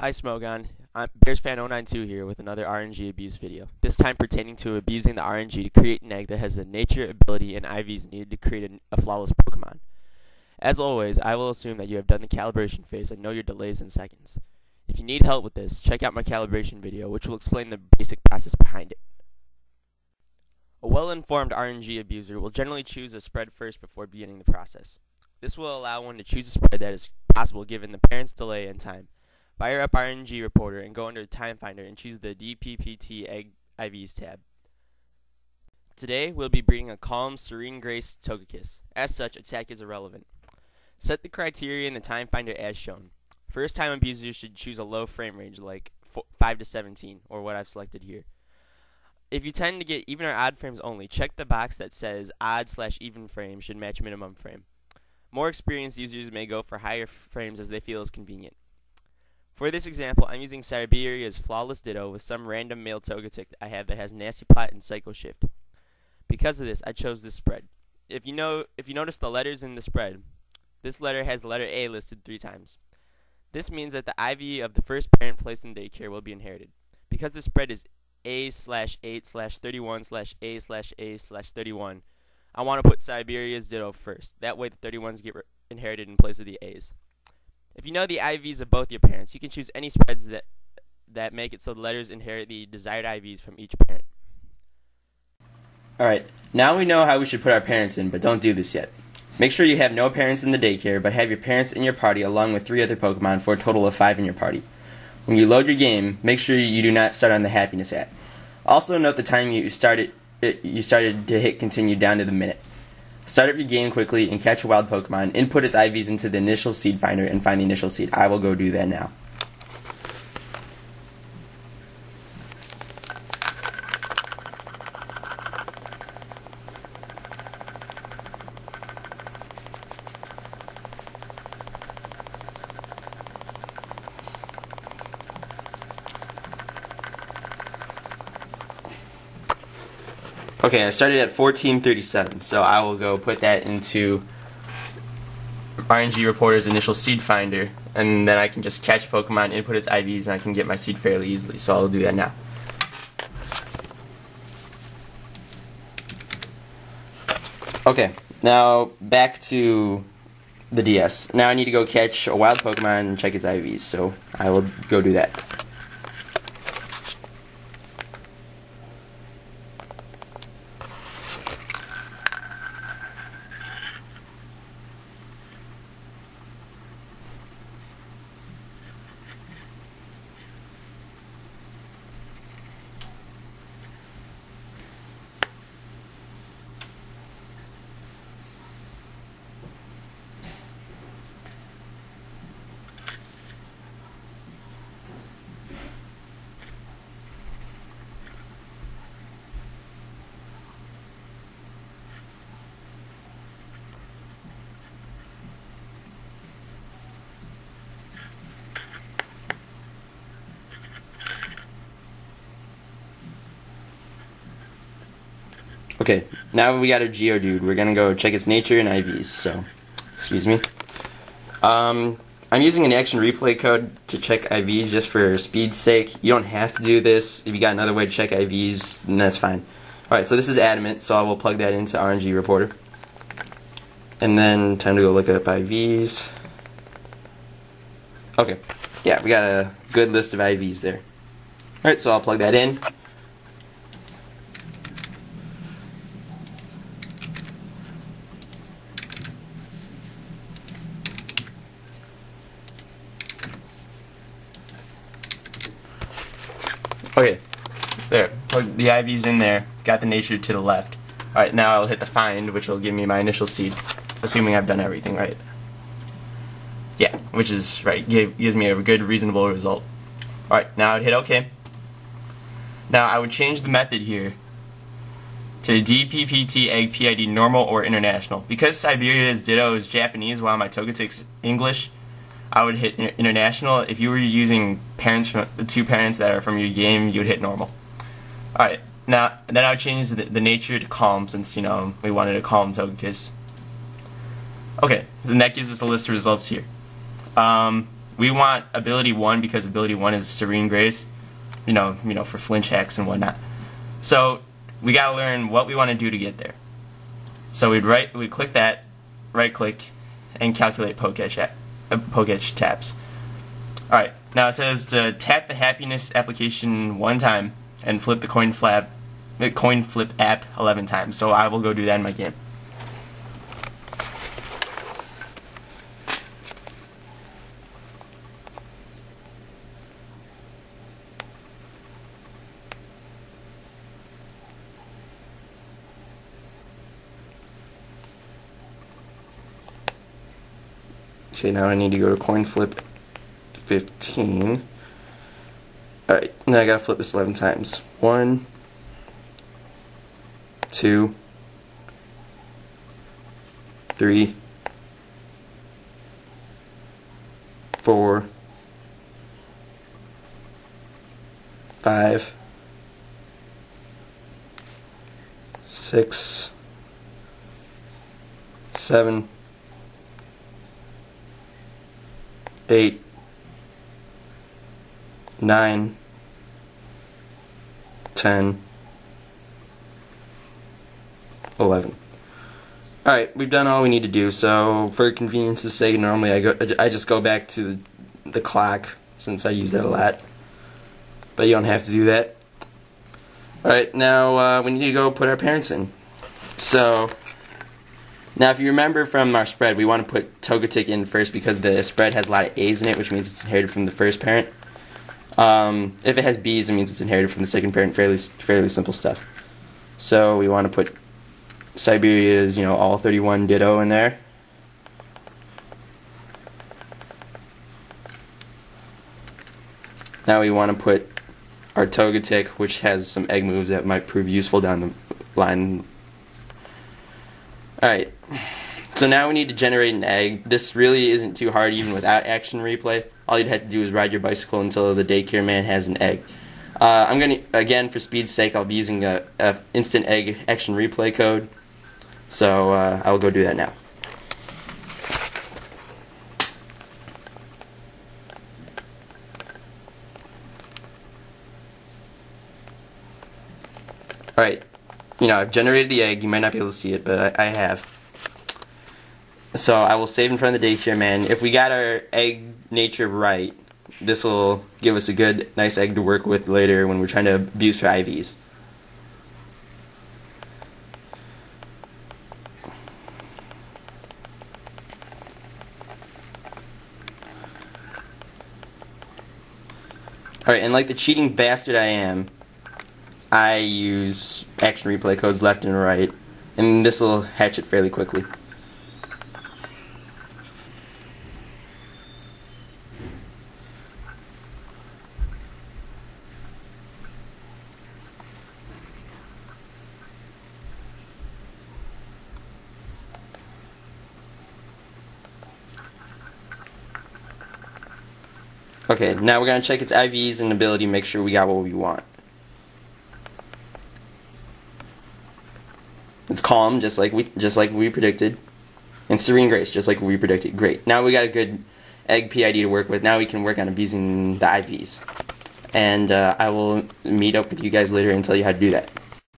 Hi Smogon, I'm BearsFan092 here with another RNG abuse video, this time pertaining to abusing the RNG to create an egg that has the nature, ability, and IVs needed to create a flawless Pokemon. As always, I will assume that you have done the calibration phase and know your delays in seconds. If you need help with this, check out my calibration video, which will explain the basic process behind it. A well-informed RNG abuser will generally choose a spread first before beginning the process. This will allow one to choose a spread that is possible given the parent's delay and time. Fire up RNG Reporter and go under the Time Finder and choose the DPPt Egg IVs tab. Today, we'll be breeding a calm, serene Grace Togekiss. As such, attack is irrelevant. Set the criteria in the Time Finder as shown. First time abusers should choose a low frame range like 5 to 17, or what I've selected here. If you tend to get even or odd frames only, check the box that says odd/even frame should match minimum frame. More experienced users may go for higher frames as they feel is convenient. For this example, I'm using Siberia's Flawless Ditto with some random male Togetic I have that has Nasty Plot and Psycho Shift. Because of this, I chose this spread. If you notice the letters in the spread, this letter has the letter A listed 3 times. This means that the IV of the first parent placed in daycare will be inherited. Because the spread is A/8/31/A/A/31, I want to put Siberia's Ditto first. That way the 31s get inherited in place of the A's. If you know the IVs of both your parents, you can choose any spreads that make it so the letters inherit the desired IVs from each parent. Alright, now we know how we should put our parents in, but don't do this yet. Make sure you have no parents in the daycare, but have your parents in your party along with 3 other Pokemon for a total of 5 in your party. When you load your game, make sure you do not start on the happiness hat. Also note the time you started to hit continue down to the minute. Start up your game quickly and catch a wild Pokemon, input its IVs into the initial seed finder, and find the initial seed. I will go do that now. Okay, I started at 1437, so I will go put that into RNG Reporter's initial seed finder, and then I can just catch Pokemon, input its IVs, and I can get my seed fairly easily, so I'll do that now. Okay, now back to the DS. Now I need to go catch a wild Pokemon and check its IVs, so I will go do that. Okay, now we got a Geodude. We're gonna go check its nature and IVs, so, excuse me. I'm using an action replay code to check IVs just for speed's sake. You don't have to do this. If you got another way to check IVs, then that's fine. Alright, so this is Adamant, so I will plug that into RNG Reporter. And then, time to go look up IVs. Okay, yeah, we got a good list of IVs there. Alright, so I'll plug that in. Okay, there, plug the IVs in there, got the nature to the left. Alright, now I'll hit the find, which will give me my initial seed, assuming I've done everything right. Yeah, which is right, gives me a good, reasonable result. Alright, now I'd hit OK. Now I would change the method here to DPPt Egg PID normal or international. Because Siberia's Ditto is Japanese while my Togetic's English, I would hit international. If you were using parents from the 2 parents that are from your game, you would hit normal. Alright, now then I would change the nature to calm, since, you know, we wanted a calm Togekiss. Okay, so that gives us a list of results here. we want ability 1 because ability 1 is Serene Grace, you know, for flinch hacks and whatnot. So we gotta learn what we want to do to get there. So we'd click that, right click, and calculate poke edge taps. Alright, now it says to tap the happiness application 1 time and flip the coin flip app 11 times. So I will go do that in my game. Okay, now I need to go to coin flip 15. Alright, now I gotta flip this 11 times. 1, 2, 3, 4, 5, 6, 7, 8, 9, 10, 11. Alright, we've done all we need to do, so for convenience's sake, normally I just go back to the clock, since I use that a lot. But you don't have to do that. Alright, now we need to go put our parents in. So, now if you remember from our spread, we want to put Togetic in first because the spread has a lot of A's in it, which means it's inherited from the first parent. If it has B's, it means it's inherited from the second parent. Fairly simple stuff. So we want to put Siberia's, all 31 Ditto in there. Now we want to put our Togetic, which has some egg moves that might prove useful down the line. Alright, so now we need to generate an egg. This really isn't too hard even without action replay. All you'd have to do is ride your bicycle until the daycare man has an egg. I'm going to, again, for speed's sake, I'll be using a instant egg action replay code. So I will go do that now. Alright, I've generated the egg. You might not be able to see it, but I have. So I will save in front of the daycare man. If we got our egg nature right, this will give us a good, nice egg to work with later when we're trying to abuse for IVs. Alright, and like the cheating bastard I am, I use action replay codes left and right, and this will hatch it fairly quickly. Okay, now we're going to check its IVs and ability, make sure we got what we want. It's calm, just like we predicted. And Serene Grace, just like we predicted. Great. Now we got a good egg PID to work with. Now we can work on abusing the IVs. And I will meet up with you guys later and tell you how to do that.